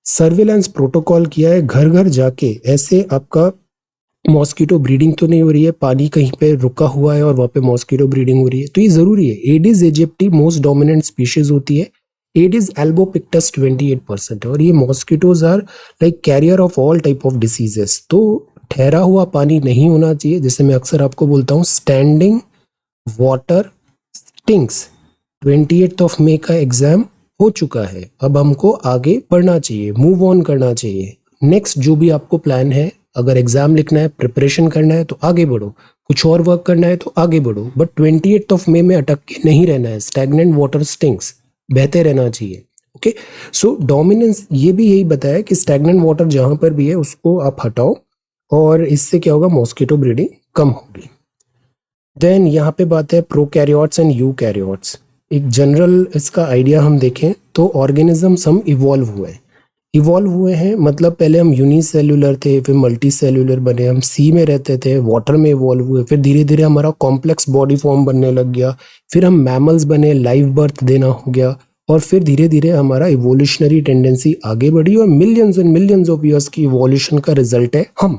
surveillance protocol किया है, घर घर जाके। ऐसे आपका मॉस्किटो ब्रीडिंग तो नहीं हो रही है, पानी कहीं पे रुका हुआ है और वहाँ पे मॉस्किटो ब्रीडिंग हो रही है, तो ये जरूरी है। Aedes aegypti most dominant species होती है। एडिस एल्बोपिक्टस 28% है, और ये mosquitoes are like carrier of all type of diseases. तो ठहरा हुआ पानी नहीं होना चाहिए, जैसे मैं अक्सर आपको बोलता हूँ, स्टैंडिंग वाटर स्टिंक्स। 28 मई का एग्जाम हो चुका है, अब हमको आगे बढ़ना चाहिए, मूव ऑन करना चाहिए। नेक्स्ट जो भी आपको प्लान है, अगर एग्जाम लिखना है, प्रिपरेशन करना है तो आगे बढ़ो, कुछ और वर्क करना है तो आगे बढ़ो, बट 28 मई में अटक के नहीं रहना है। स्टैग्नेंट वाटर स्टिंक्स, बहते रहना चाहिए। ओके, सो डोमिनेंस ये भी यही बताया कि स्टैग्नेंट वाटर जहां पर भी है उसको आप हटाओ, और इससे क्या होगा, मॉस्किटो ब्रीडिंग कम होगी। देन यहाँ पे बात है प्रोकैरियोट्स एंड यूकैरियोट्स। एक जनरल इसका आइडिया हम देखें तो ऑर्गेनिजम्स हम इवॉल्व हुए हैं, मतलब पहले हम यूनिसेल्युलर थे, फिर मल्टी सेल्युलर बने, हम सी में रहते थे, वाटर में इवॉल्व हुए, फिर धीरे धीरे हमारा कॉम्प्लेक्स बॉडी फॉर्म बनने लग गया, फिर हम मैमल्स बने, लाइव बर्थ देना हो गया, और फिर धीरे धीरे हमारा इवोल्यूशनरी टेंडेंसी आगे बढ़ी, और millions and millions of years की इवोल्यूशन का रिजल्ट है हम।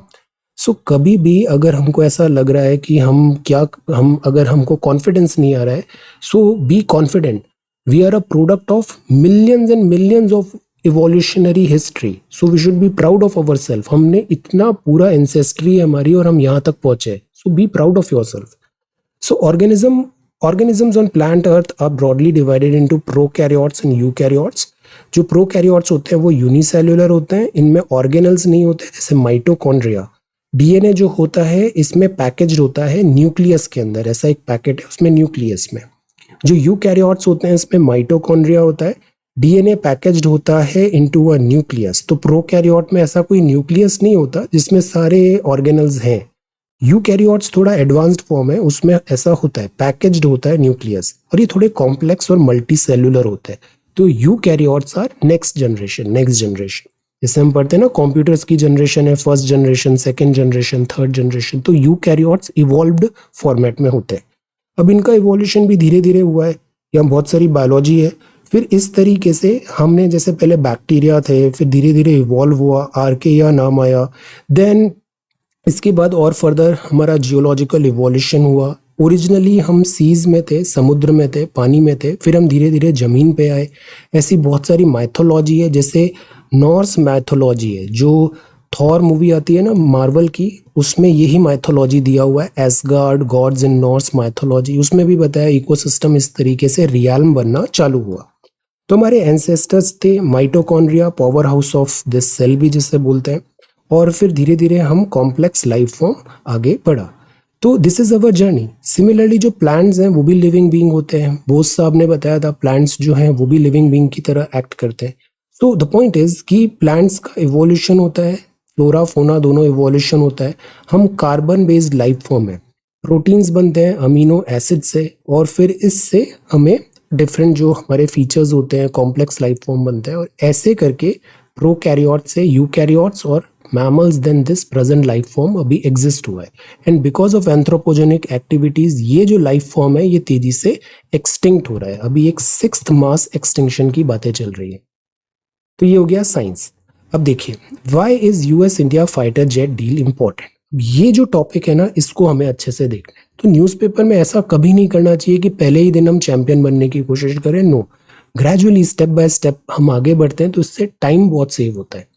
सो कभी भी अगर हमको ऐसा लग रहा है कि अगर हमको कॉन्फिडेंस नहीं आ रहा है, so be confident. We are a product of millions and millions of evolutionary history, so we should be proud of our self. हमने इतना पूरा एंसेस्ट्री है हमारी, और हम यहाँ तक पहुंचे, so be proud of your self. So organisms on plant earth are broadly divided into prokaryotes and eukaryotes. जो प्रोकैरियोट्स होते हैं वो यूनिसेल्युलर होते हैं, इनमें ऑर्गेनल्स नहीं होते, जैसे माइटोकॉन्ड्रिया। डीएनए जो होता है इसमें पैकेज होता है न्यूक्लियस के अंदर, ऐसा एक पैकेट है उसमें न्यूक्लियस में। जो यूकैरियोट्स होते हैं इसमें माइटोकॉन्ड्रिया होता है, डीएनए पैकेज्ड होता है इनटू अ न्यूक्लियस। तो प्रोकैरियोट में ऐसा कोई न्यूक्लियस नहीं होता जिसमें सारे ऑर्गेनल्स हैं। यूकैरियोट्स थोड़ा एडवांस्ड फॉर्म है, उसमें ऐसा होता है, पैकेज्ड होता है न्यूक्लियस, और ये थोड़े कॉम्प्लेक्स और मल्टी सेल्युलर होते हैं। तो यूकैरियोट्स आर नेक्स्ट जनरेशन। जैसे हम पढ़ते हैं ना, कंप्यूटर्स की जनरेशन है, first generation, second generation, third generation, तो यूकैरियोट्स इवॉल्व्ड फॉर्मेट में होते हैं। अब इनका इवोल्यूशन भी धीरे धीरे हुआ है, यहाँ बहुत सारी बायोलॉजी है। फिर इस तरीके से हमने, जैसे पहले बैक्टीरिया थे, फिर धीरे धीरे इवॉल्व हुआ, आर्केया नाम आया, देन इसके बाद और फर्दर हमारा जियोलॉजिकल इवोल्यूशन हुआ। ओरिजिनली हम सीज में थे, समुद्र में थे, पानी में थे, फिर हम धीरे धीरे जमीन पे आए। ऐसी बहुत सारी माइथोलॉजी है, जैसे नॉर्स माइथोलॉजी है, जो थॉर मूवी आती है ना मार्वल की, उसमें यही माइथोलॉजी दिया हुआ है, ash gourd gods in Norse mythology. उसमें भी बताया इकोसिस्टम इस तरीके से रियल्म बनना चालू हुआ। तो हमारे एंसेस्टर्स थे mitochondria, power house of this cell भी जिसे बोलते हैं, और फिर धीरे धीरे हम कॉम्प्लेक्स लाइफ फॉर्म आगे बढ़ा। तो this is our journey. Similarly जो प्लांट्स हैं वो भी लिविंग बीइंग होते हैं, बोस साहब ने बताया था, प्लांट्स जो हैं वो भी लिविंग बीइंग की तरह एक्ट करते हैं। तो द पॉइंट इज कि प्लांट्स का इवोल्यूशन होता है, फ्लोरा फोना दोनों इवोल्यूशन होता है। हम कार्बन बेस्ड लाइफ फॉर्म है, प्रोटीन्स बनते हैं अमीनो एसिड से, और फिर इससे हमें डिफरेंट जो हमारे फीचर्स होते हैं, कॉम्प्लेक्स लाइफ फॉर्म बनते हैं, और ऐसे करके प्रोकैरियोट से यूकैरियोट्स और mammals then this present life form अभी एग्जिस्ट हुआ है। And because of anthropogenic activities ये जो लाइफ फॉर्म है ये तेजी से एक्सटिंक्ट हो रहा है। अभी एक 6th मास एक्सटिंक्शन की बातें चल रही है। तो ये हो गया साइंस। अब देखिए, why is US India fighter jet deal important. ये जो टॉपिक है ना, इसको हमें अच्छे से देखना है। तो न्यूज़पेपर में ऐसा कभी नहीं करना चाहिए कि पहले ही दिन हम चैंपियन बनने की कोशिश करें। No, gradually step by step हम आगे बढ़ते हैं, तो इससे टाइम बहुत सेव होता है।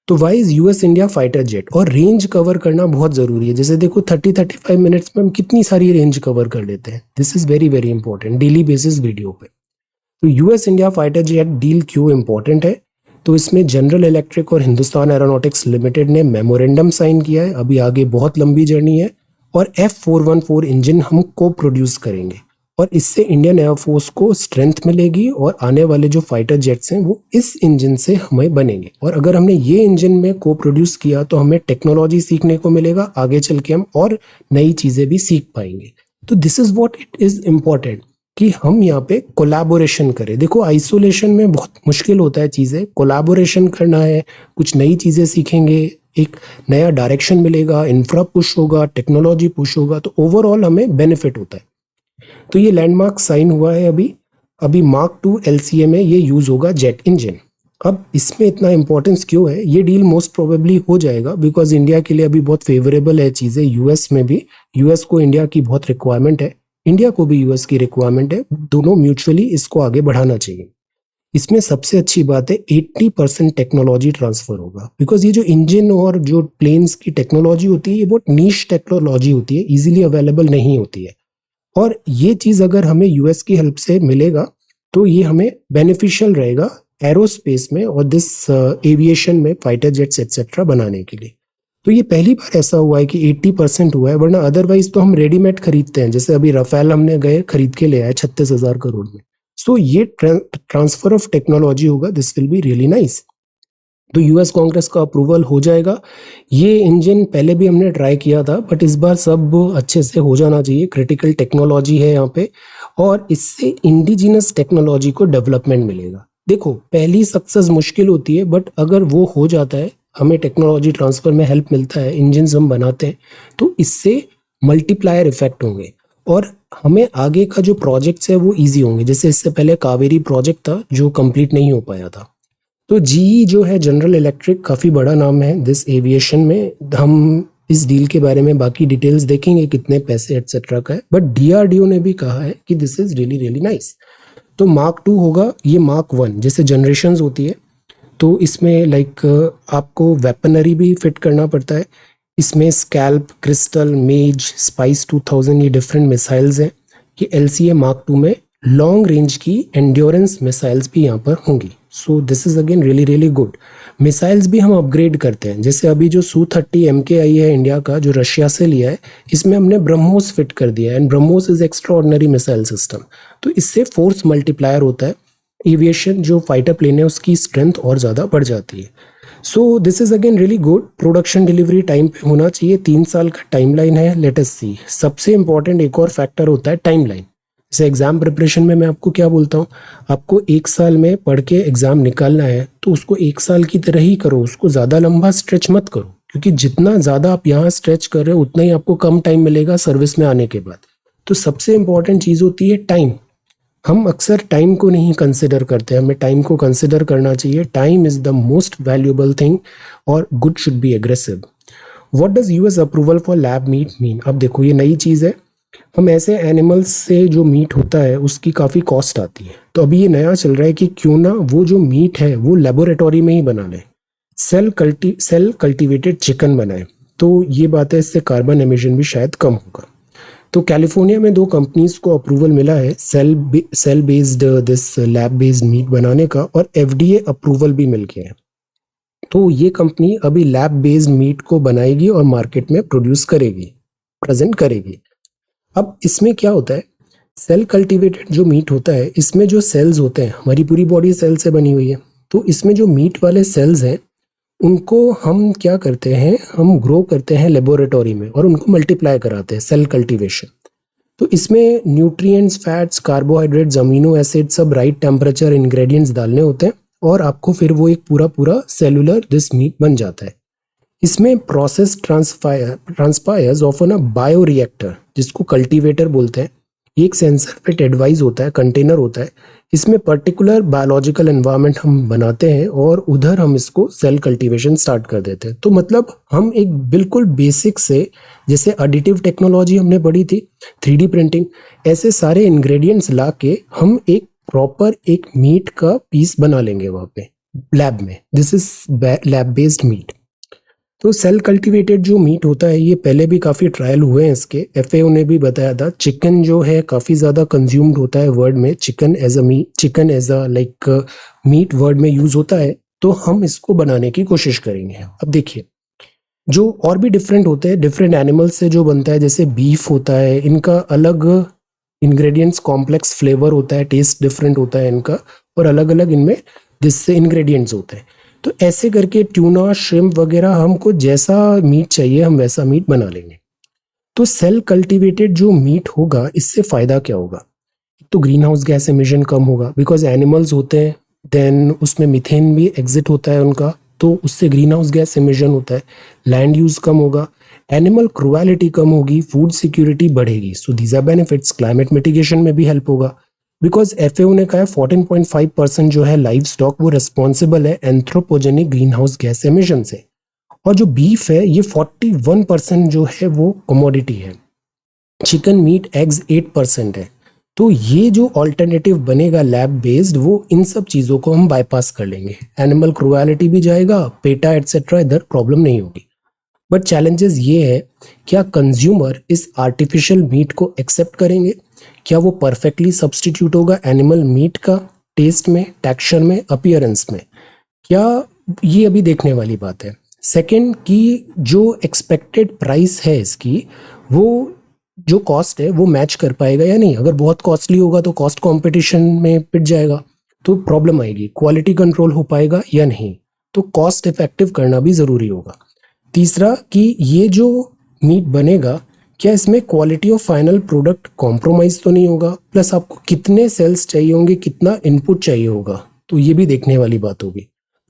तो why is US India fighter jet, और रेंज कवर करना बहुत जरूरी है। जैसे देखो 30-35 मिनट्स में हम कितनी सारी रेंज कवर कर लेते हैं। This is very very important daily basis video पे। तो US India fighter jet deal क्यों इंपॉर्टेंट है, तो इसमें जनरल इलेक्ट्रिक और हिंदुस्तान एरोनॉटिक्स लिमिटेड ने मेमोरेंडम साइन किया है। अभी आगे बहुत लंबी जर्नी है, और F414 इंजन हम को प्रोड्यूस करेंगे, और इससे इंडियन एयरफोर्स को स्ट्रेंथ मिलेगी, और आने वाले जो फाइटर जेट्स हैं वो इस इंजन से हमें बनेंगे। और अगर हमने ये इंजन में को प्रोड्यूस किया तो हमें टेक्नोलॉजी सीखने को मिलेगा, आगे चल के हम और नई चीजें भी सीख पाएंगे। तो this is what it is important कि हम यहाँ पे कोलैबोरेशन करें। देखो आइसोलेशन में बहुत मुश्किल होता है चीजें, कोलैबोरेशन करना है, कुछ नई चीजें सीखेंगे, एक नया डायरेक्शन मिलेगा, इंफ्रा पुश होगा, टेक्नोलॉजी पुश होगा, तो ओवरऑल हमें बेनिफिट होता है। तो ये लैंडमार्क साइन हुआ है अभी मार्क 2 LCA में ये यूज होगा जेट इंजन। अब इसमें इतना इंपॉर्टेंस क्यों है, ये डील मोस्ट प्रोबेबली हो जाएगा बिकॉज इंडिया के लिए अभी बहुत फेवरेबल है चीजें। यूएस में भी, यूएस को इंडिया की बहुत रिक्वायरमेंट है, इंडिया को भी यूएस की रिक्वायरमेंट है, दोनों म्यूचुअली इसको आगे बढ़ाना चाहिए। इसमें सबसे अच्छी बात है 80% टेक्नोलॉजी ट्रांसफर होगा, बिकॉज ये जो इंजन और जो प्लेन्स की टेक्नोलॉजी होती है ये बहुत नीश टेक्नोलॉजी होती है, इजीली अवेलेबल नहीं होती है। और ये चीज अगर हमें यूएस की हेल्प से मिलेगा तो ये हमें बेनिफिशियल रहेगा एरोस्पेस में और दिस एविएशन में, फाइटर जेट्स एक्सेट्रा बनाने के लिए। तो ये पहली बार ऐसा हुआ है कि 80% हुआ है, वरना अदरवाइज तो हम रेडीमेड खरीदते हैं। जैसे अभी राफेल हमने गए खरीद के ले आए 36,000 करोड़ में। सो ये ट्रांसफर ऑफ टेक्नोलॉजी होगा, this will be really nice. तो यूएस कांग्रेस का अप्रूवल हो जाएगा। ये इंजन पहले भी हमने ट्राई किया था, बट इस बार सब अच्छे से हो जाना चाहिए। क्रिटिकल टेक्नोलॉजी है यहाँ पे, और इससे इंडिजिनस टेक्नोलॉजी को डेवलपमेंट मिलेगा। देखो पहली सक्सेस मुश्किल होती है, बट अगर वो हो जाता है, हमें टेक्नोलॉजी ट्रांसफर में हेल्प मिलता है, इंजन हम बनाते हैं, तो इससे मल्टीप्लायर इफेक्ट होंगे और हमें आगे का जो प्रोजेक्ट्स है वो ईजी होंगे। जैसे इससे पहले कावेरी प्रोजेक्ट था जो कंप्लीट नहीं हो पाया था। तो जीई जो है जनरल इलेक्ट्रिक, काफ़ी बड़ा नाम है दिस एविएशन में। हम इस डील के बारे में बाकी डिटेल्स देखेंगे, कितने पैसे एटसेट्रा का है, बट डीआरडीओ ने भी कहा है कि this is really really nice. तो मार्क 2 होगा, ये मार्क 1 जैसे जनरेशन्स होती है, तो इसमें लाइक आपको वेपनरी भी फिट करना पड़ता है। इसमें स्कैल्प, क्रिस्टल, मेज, स्पाइस 2000 ये डिफरेंट मिसाइल्स हैं। ये LCA मार्क 2 में लॉन्ग रेंज की एंड्योरेंस मिसाइल्स भी यहाँ पर होंगी। सो this is again really really good. Missiles भी हम अपग्रेड करते हैं, जैसे अभी जो Su-30 MKI है इंडिया का, जो रशिया से लिया है, इसमें हमने ब्रह्मोस फिट कर दिया है, and BrahMos is extra ordinary missile system. तो इससे फोर्स मल्टीप्लायर होता है, एविएशन जो फाइटर प्लेन है उसकी स्ट्रेंथ और ज़्यादा बढ़ जाती है। So this is again really good. Production delivery time पे होना चाहिए, 3 साल का टाइमलाइन है। लेट अस सी। सबसे इंपॉर्टेंट एक और फैक्टर होता है टाइमलाइन। जैसे एग्जाम प्रिपरेशन में मैं आपको क्या बोलता हूँ, आपको 1 साल में पढ़ के एग्जाम निकालना है तो उसको 1 साल की तरह ही करो, उसको ज़्यादा लंबा स्ट्रेच मत करो, क्योंकि जितना ज़्यादा आप यहाँ स्ट्रेच कर रहे हो उतना ही आपको कम टाइम मिलेगा सर्विस में आने के बाद। तो सबसे इंपॉर्टेंट चीज़ होती है टाइम। हम अक्सर टाइम को नहीं कंसिडर करते, हमें टाइम को कंसिडर करना चाहिए। Time is the most valuable thing, और good should be aggressive. What does US approval for lab meat mean. अब देखो ये नई चीज़ है, हम ऐसे एनिमल्स से जो मीट होता है उसकी काफ़ी कॉस्ट आती है। तो अभी ये नया चल रहा है कि क्यों ना वो जो मीट है वो लेबोरेटरी में ही बना ले, सेल कल्टिवेटेड चिकन बनाए। तो ये बात है, इससे कार्बन एमिशन भी शायद कम होगा। तो कैलिफोर्निया में 2 कंपनीज को अप्रूवल मिला है cell based this lab based meat बनाने का, और FDA अप्रूवल भी मिल गया है। तो ये कंपनी अभी लैब बेस्ड मीट को बनाएगी और मार्केट में प्रोड्यूस करेगी, प्रेजेंट करेगी। अब इसमें क्या होता है, सेल कल्टिवेटेड जो मीट होता है, इसमें जो सेल्स होते हैं, हमारी पूरी बॉडी सेल से बनी हुई है, तो इसमें जो मीट वाले सेल्स हैं उनको हम क्या करते हैं, हम ग्रो करते हैं लेबोरेटरी में और उनको मल्टीप्लाई कराते हैं, सेल कल्टीवेशन। तो इसमें nutrients, fats, carbohydrates, amino acid सब राइट टेम्परेचर इंग्रेडिएंट्स डालने होते हैं और आपको फिर वो एक पूरा पूरा सेलुलर दिस मीट बन जाता है। इसमें प्रोसेस ट्रांसपायर्स ऑफन अ बायोरिएक्टर, जिसको कल्टीवेटर बोलते हैं। एक सेंसर पे एडवाइस होता है, कंटेनर होता है, इसमें पर्टिकुलर बायोलॉजिकल एनवायरनमेंट हम बनाते हैं और उधर हम इसको सेल कल्टीवेशन स्टार्ट कर देते हैं। तो मतलब हम एक बिल्कुल बेसिक से, जैसे एडिटिव टेक्नोलॉजी हमने पढ़ी थी, 3D प्रिंटिंग, ऐसे सारे इंग्रेडिएंट्स ला के हम एक प्रॉपर एक मीट का पीस बना लेंगे वहाँ पे लैब में। This is lab based meet. तो सेल कल्टीवेटेड जो मीट होता है, ये पहले भी काफ़ी ट्रायल हुए हैं इसके। FAO ने भी बताया था। चिकन जो है काफ़ी ज़्यादा कंज्यूम्ड होता है वर्ल्ड में, chicken as a like meat world में यूज़ होता है। तो हम इसको बनाने की कोशिश करेंगे। अब देखिए, जो और भी डिफरेंट होते हैं, डिफरेंट एनिमल्स से जो बनता है, जैसे बीफ होता है, इनका अलग इंग्रेडिएंट्स, कॉम्प्लेक्स फ्लेवर होता है, टेस्ट डिफरेंट होता है इनका, और अलग अलग इनमें जिससे इंग्रेडिएंट्स होते हैं। तो ऐसे करके ट्यूना, श्रिम्प वगैरह, हमको जैसा मीट चाहिए हम वैसा मीट बना लेंगे। तो सेल कल्टीवेटेड जो मीट होगा, इससे फायदा क्या होगा? तो ग्रीन हाउस गैस एमिशन कम होगा, बिकॉज एनिमल्स होते हैं, देन उसमें मीथेन भी एग्जिट होता है उनका, तो उससे ग्रीन हाउस गैस एमिशन होता है। लैंड यूज कम होगा, एनिमल क्रुएलिटी कम होगी, फूड सिक्योरिटी बढ़ेगी। So these are benefits. Climate mitigation में भी हेल्प होगा, बिकॉज FAO ने कहा है 14.5% जो है लाइव स्टॉक वो रिस्पॉन्सिबल है anthropogenic green house gas emission से। और जो बीफ है, ये 41% जो है वो कमोडिटी है। चिकन, मीट, एग्स 8% है। तो ये जो ऑल्टरनेटिव बनेगा लैब बेस्ड, वो इन सब चीज़ों को हम बाईपास कर लेंगे। एनिमल क्रुएलिटी भी जाएगा, पेटा एटसेट्रा, इधर प्रॉब्लम नहीं होगी। बट चैलेंजेस ये है, क्या कंज्यूमर इस आर्टिफिशियल मीट को एक्सेप्ट करेंगे? क्या वो परफेक्टली सब्सटीट्यूट होगा एनिमल मीट का, टेस्ट में, टेक्सचर में, अपीयरेंस में? क्या, ये अभी देखने वाली बात है। सेकंड, कि जो एक्सपेक्टेड प्राइस है इसकी, वो जो कॉस्ट है वो मैच कर पाएगा या नहीं। अगर बहुत कॉस्टली होगा तो कॉस्ट कंपटीशन में पिट जाएगा, तो प्रॉब्लम आएगी। क्वालिटी कंट्रोल हो पाएगा या नहीं, तो कॉस्ट इफेक्टिव करना भी ज़रूरी होगा। तीसरा, कि ये जो मीट बनेगा, क्या इसमें quality of final product compromise तो नहीं होगा? प्लस आपको कितने सेल्स चाहिए होंगे, कितना इनपुट चाहिए होगा, तो ये भी देखने वाली बात होगी।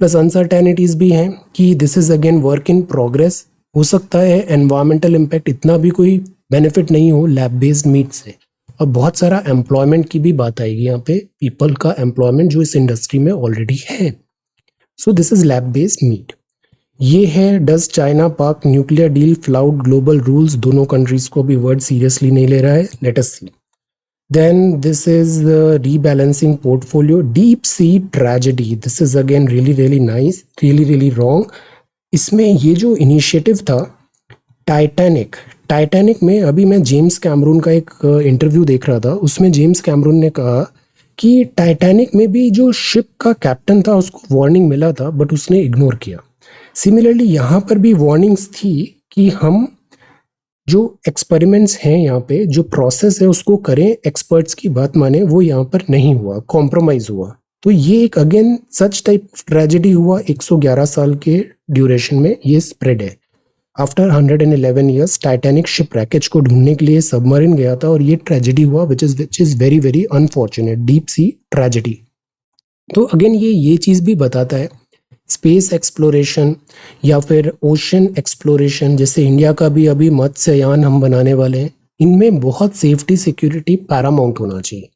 प्लस अनसर्टेनिटीज़ भी हैं कि this is again work in progress. हो सकता है एनवायरमेंटल इम्पैक्ट इतना भी कोई बेनिफिट नहीं हो लैब बेस्ड मीट से। और बहुत सारा एम्प्लॉयमेंट की भी बात आएगी यहाँ पे, पीपल का एम्प्लॉयमेंट जो इस इंडस्ट्री में ऑलरेडी है। So this is lab based meat. ये है, does China Pak nuclear deal flout global rules? दोनों कंट्रीज को भी वर्ड सीरियसली नहीं ले रहा है। Let us see. Then this is rebalancing portfolio, deep sea tragedy. This is again really really nice, really really wrong. इसमें ये जो इनिशिएटिव था टाइटैनिक में, अभी मैं जेम्स कैमरून का एक इंटरव्यू देख रहा था, उसमें जेम्स कैमरून ने कहा कि टाइटैनिक में भी जो शिप का कैप्टन था उसको वार्निंग मिला था, बट उसने इग्नोर किया। सिमिलरली यहाँ पर भी वार्निंग्स थी कि हम जो एक्सपेरिमेंट्स हैं यहाँ पे, जो प्रोसेस है उसको करें, एक्सपर्ट्स की बात माने, वो यहाँ पर नहीं हुआ, कॉम्प्रोमाइज हुआ। तो ये एक अगेन सच टाइप ट्रेजेडी हुआ। 111 साल के ड्यूरेशन में ये स्प्रेड है। After 111 years Titanic ship wreckage को ढूंढने के लिए सबमरीन गया था और ये ट्रेजेडी हुआ, which is very very unfortunate, deep sea tragedy. तो अगेन ये चीज़ भी बताता है स्पेस एक्सप्लोरेशन या फिर ओशन एक्सप्लोरेशन, जैसे इंडिया का भी अभी मत्स्ययान हम बनाने वाले हैं, इनमें बहुत सेफ्टी सिक्योरिटी पैरामाउंट होना चाहिए।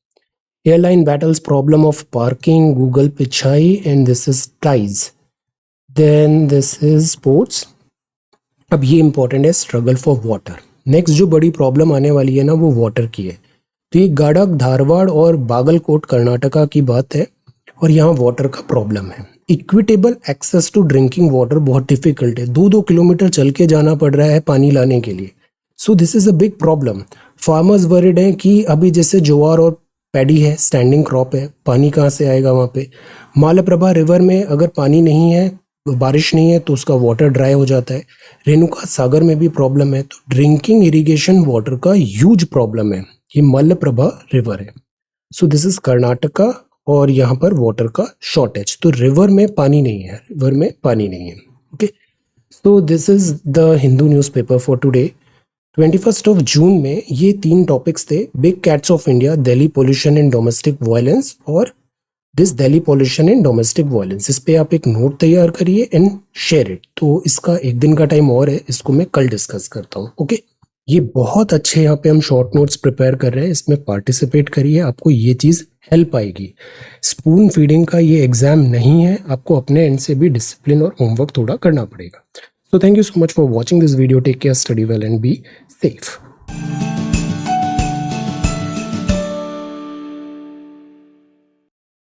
Airline battles problem of parking, Google Pichai, and this is ties. Then this is sports. अब ये इंपॉर्टेंट है, स्ट्रगल फॉर वाटर। नेक्स्ट जो बड़ी प्रॉब्लम आने वाली है ना, वो वाटर की है। तो ये गडक, धारवाड़ और बागलकोट कर्नाटका की बात है और यहाँ वाटर का प्रॉब्लम है। Equitable access to drinking water बहुत डिफिकल्ट है, 2-2 किलोमीटर चल के जाना पड़ रहा है पानी लाने के लिए। सो this is a big problem. Farmers worried हैं कि अभी जैसे ज्वार और पैडी है, स्टैंडिंग क्रॉप है, पानी कहाँ से आएगा वहाँ पे। मालप्रभा रिवर में अगर पानी नहीं है, बारिश नहीं है, तो उसका वाटर ड्राई हो जाता है। रेणुका सागर में भी प्रॉब्लम है। तो ड्रिंकिंग इरिगेशन वाटर का ह्यूज प्रॉब्लम है। ये मलप्रभा रिवर है। सो दिस इज कर्नाटका और यहाँ पर वाटर का शॉर्टेज। तो रिवर में पानी नहीं है, रिवर में पानी नहीं है। Okay, so this is the Hindu newspaper for today 21 June में ये 3 टॉपिक्स थे, big cats of India, Delhi pollution and domestic violence और this Delhi pollution and domestic violence. इस पे आप एक नोट तैयार करिए एंड शेयर इट। तो इसका एक दिन का टाइम और है, इसको मैं कल डिस्कस करता हूँ। ओके, ये बहुत अच्छे यहाँ पे हम शॉर्ट नोट्स प्रिपेयर कर रहे हैं, इसमें पार्टिसिपेट करिए, आपको ये चीज़ हेल्प आएगी। स्पून फीडिंग का ये एग्जाम नहीं है, आपको अपने एंड से भी डिसिप्लिन और होमवर्क थोड़ा करना पड़ेगा। So thank you so much for watching this video, take care, study well and be safe.